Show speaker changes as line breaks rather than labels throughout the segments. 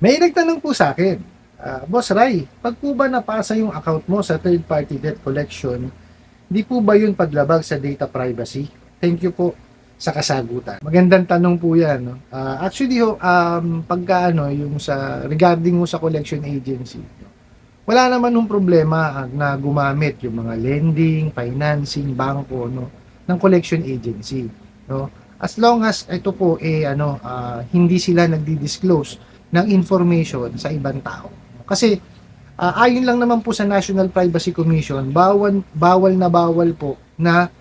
May nagtanong po sa akin, Boss Ray, pag po ba napasa yung account mo sa third-party debt collection, di po ba yun paglabag sa data privacy? Thank you po sa kasagutan. Magandang tanong po yan. No? Actually, pagka yung sa regarding mo sa collection agency, wala naman yung problema na gumamit yung mga lending, financing, bangko, no, ng collection agency. No? As long as ito po hindi sila nagdi-disclose ng information sa ibang tao. Kasi ayon lang naman po sa National Privacy Commission, bawal po na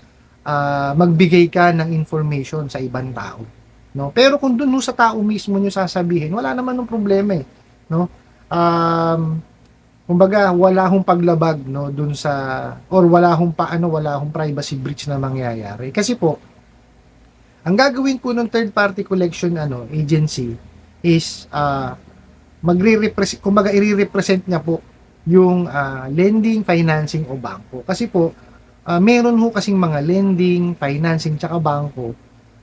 magbigay ka ng information sa ibang tao. No? Pero kung dun sa tao mismo nyo sasabihin, wala naman ng problema eh. No? Kumbaga, wala hong paglabag no dun sa or wala hong privacy breach na mangyayari. Kasi po, ang gagawin po ng third party collection agency is kumbaga i-represent niya po yung lending, financing o bangko. Kasi po, meron ho kasing mga lending, financing tsaka bangko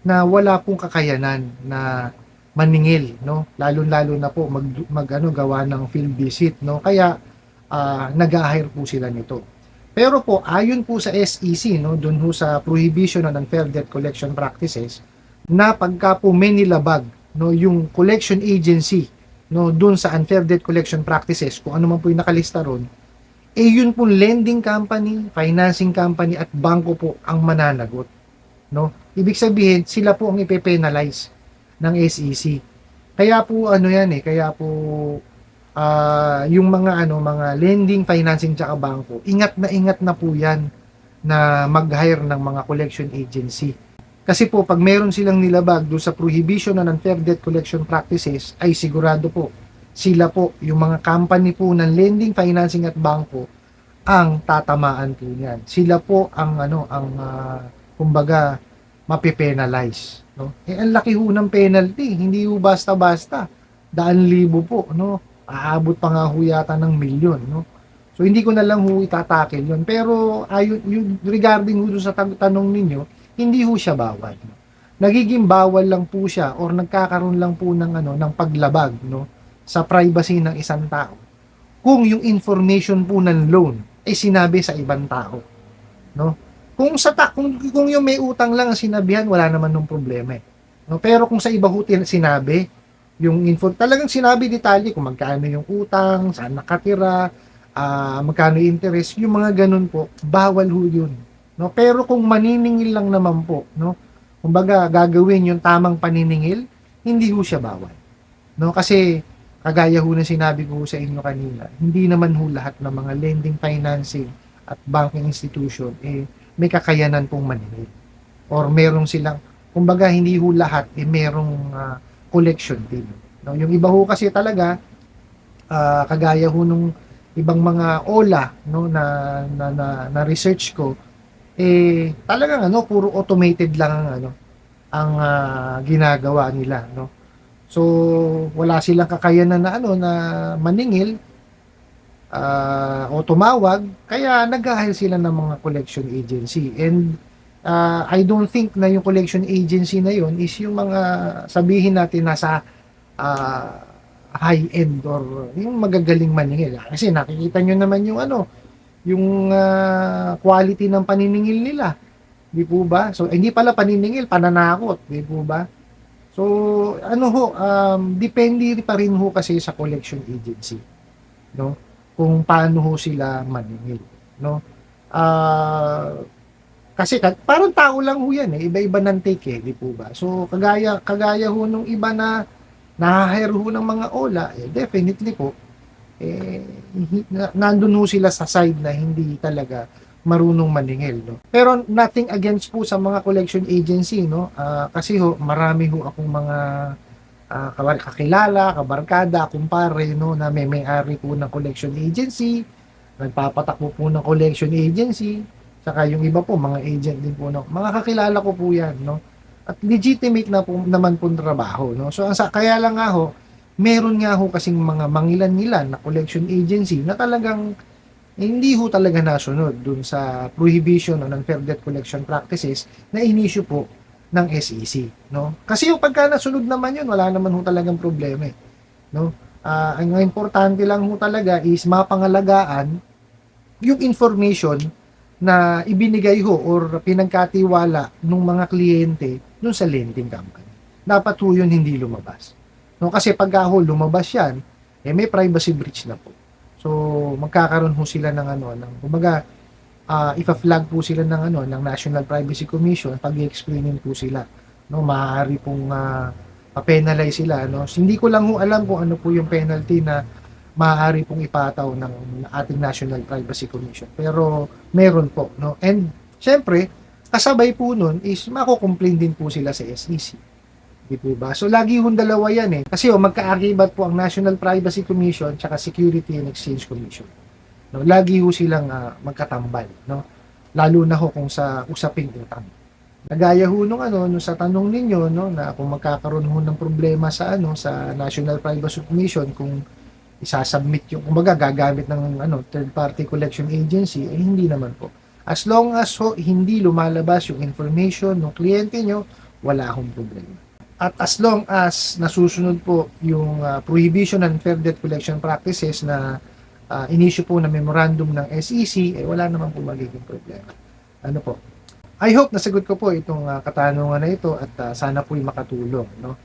na wala pong kakayanan na maningil, no? Lalo-lalo na po gawa ng field visit, no? Kaya nag-hire po sila nito. Pero po, ayon po sa SEC, no, dun ho sa prohibition on unfair debt collection practices, na pagka po may nilabag, no, yung collection agency, no, dun sa unfair debt collection practices, kung ano man po yung nakalista ron, yun po lending company, financing company at bangko po ang mananagot, no? Ibig sabihin, sila po ang ipe-penalize ng SEC. Kaya po kaya po yung mga lending, financing tsaka bangko, ingat na po yan na mag-hire ng mga collection agency. Kasi po, pag meron silang nilabag doon sa prohibition on unfair debt collection practices, ay sigurado po, sila po, yung mga company po ng lending, financing at bangko, ang tatamaan po niyan. Sila po kumbaga, mapipenalize. No? Ang laki ho ng penalty, hindi ho basta-basta. Daan libo po, no? Aabot pa nga ho yata ng milyon, no? So hindi ko na lang ho itatakil yun. Pero yung regarding ho sa tanong ninyo, hindi ho siya bawal. No? Nagiging bawal lang po siya or nagkakaroon lang po ng paglabag, no, sa privacy ng isang tao. Kung yung information po ng loan ay sinabi sa ibang tao, no? Kung yung may utang lang ang sinabihan, wala naman ng problema. No? Pero kung sa iba ho sinabi, yung info, talagang sinabi detalye kung magkano yung utang, saan nakatira, magkano yung interest, yung mga ganun po, bawal ho yun. No? Pero kung maniningil lang naman po, no? Kumbaga gagawin yung tamang paniningil, hindi ho siya bawal. No? Kasi kagaya ho na sinabi ko sa inyo kanina, hindi naman ho lahat ng mga lending, financing at banking institution may kakayanan pong maningil. Or merong silang, kumbaga hindi ho lahat merong collection team. No, yung iba ho kasi talaga kagaya ho nung ibang mga OLA no na research ko talagang puro automated lang ang ginagawa nila no. So wala silang kakayanan na maningil o tumawag kaya nag-hire sila ng mga collection agency and I don't think na yung collection agency na yun is yung mga sabihin natin nasa high-end or yung magagaling maningil. Kasi nakikita nyo naman yung quality ng paniningil nila. Di po ba? So, hindi pala paniningil, pananakot. Di po ba? So, depende pa rin ho kasi sa collection agency. No? Kung paano ho sila maningil. No? Kasi parang tao lang ho yan iba-iba ng take di po ba? So kagaya ho nung iba na naha-hire ho ng mga OLA, definitely po nandun ho sila sa side na hindi talaga marunong maningil, no. Pero nothing against po sa mga collection agency, no. Kasi ho marami ho akong mga kakilala, kabarkada, kumpare, no, na may-ari po ng collection agency, nagpapatakbo po ng collection agency. Saka yung iba po, mga agent din po, no? Mga kakilala ko po yan, no? At legitimate na po naman po trabaho, no? So, kaya lang nga ho, meron nga ho kasing mga mangilan-ngilan na collection agency na talagang hindi ho talaga nasunod dun sa prohibition on unfair debt collection practices na inisyu po ng SEC, no? Kasi yung pagka nasunod naman yun, wala naman ho talagang problema, no? Ang importante lang ho talaga is mapangalagaan yung information na ibinigay ho or pinagkatiwala ng mga kliyente dun sa lending company. Dapat ho yun hindi lumabas. No, kasi pagka ho lumabas yan, may privacy breach na po. So, magkakaroon ho sila ng kumbaga, ipa-flag po sila ng National Privacy Commission pag i-explainin po sila. No, maaari pong pa-penalize sila. No? So, hindi ko lang ho alam kung ano po yung penalty na maaari pong ipataw ng ating National Privacy Commission. Pero meron po, no? And syempre, kasabay po nun is mako-complain din po sila sa SEC. Di po ba? So lagi hong dalawa yan eh. Kasi magkaakibat po ang National Privacy Commission tsaka Security and Exchange Commission. No, lagi ho silang magkatambal, no? Lalo na ho kung sa usaping utang. Nagaya ho nung sa tanong ninyo, no, na kung magkakaroon ho ng problema sa National Privacy Commission kung isasubmit yung kumbaga gagamit ng third party collection agency, hindi naman po. As long as hindi lumalabas yung information ng kliyente nyo, wala akong problema. At as long as nasusunod po yung prohibition and fair debt collection practices na inisyu po na memorandum ng SEC, wala naman po magiging problema. Ano po? I hope nasagot ko po itong katanungan na ito at sana po'y makatulong, no?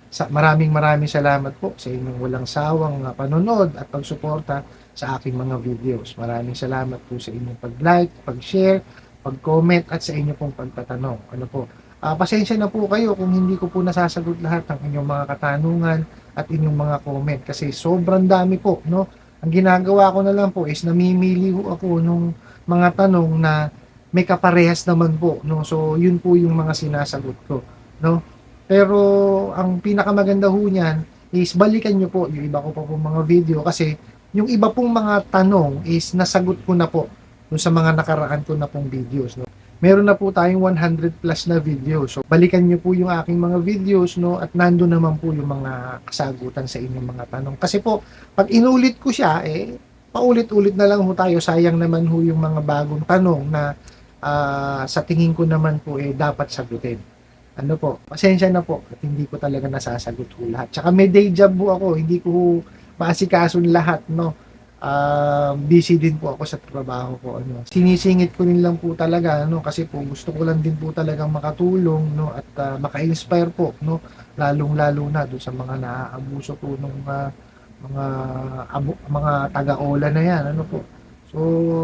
Maraming salamat po sa inyong walang sawang panonood at pagsuporta sa aking mga videos. Maraming salamat po sa inyong pag-like, pag-share, pag-comment at sa inyong pong pagtatanong. Ano po? Pasensya na po kayo kung hindi ko po nasasagot lahat ng inyong mga katanungan at inyong mga comment kasi sobrang dami po, no? Ang ginagawa ko na lang po is namimili ho ako nung mga tanong na may kaparehas naman po, no? So, yun po yung mga sinasagot ko, no? Pero ang pinakamaganda ho niyan is balikan nyo po yung iba ko pa pong mga video kasi yung iba pong mga tanong is nasagot ko na po dun sa mga nakaraan ko na pong videos. No? Meron na po tayong 100 plus na videos. So balikan nyo po yung aking mga videos, no, at nandun naman po yung mga kasagutan sa inyong mga tanong. Kasi po, pag inulit ko siya, paulit-ulit na lang ho tayo. Sayang naman ho yung mga bagong tanong na sa tingin ko naman po dapat sagutin. Ano po, pasensya na po at hindi ko talaga nasasagot ko lahat. Tsaka may day job po ako, hindi ko maasikaso lahat, no. Busy din po ako sa trabaho ko, ano. Sinisingit ko rin lang po talaga, no, kasi po gusto ko lang din po talagang makatulong, no, at maka-inspire po, no, lalong-lalo na doon sa mga naaabuso po ng mga taga-ola na yan, ano po. So,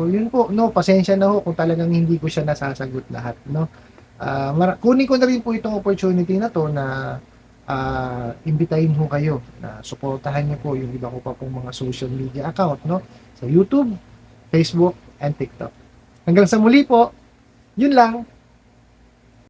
yun po, no, pasensya na ho kung talagang hindi ko siya nasasagot lahat, no. Kunin ko na rin po itong opportunity na to na imbitahin ho kayo na suportahan niyo po yung iba ko pa pong mga social media account, no? Sa YouTube, Facebook, and TikTok. Hanggang sa muli po, yun lang.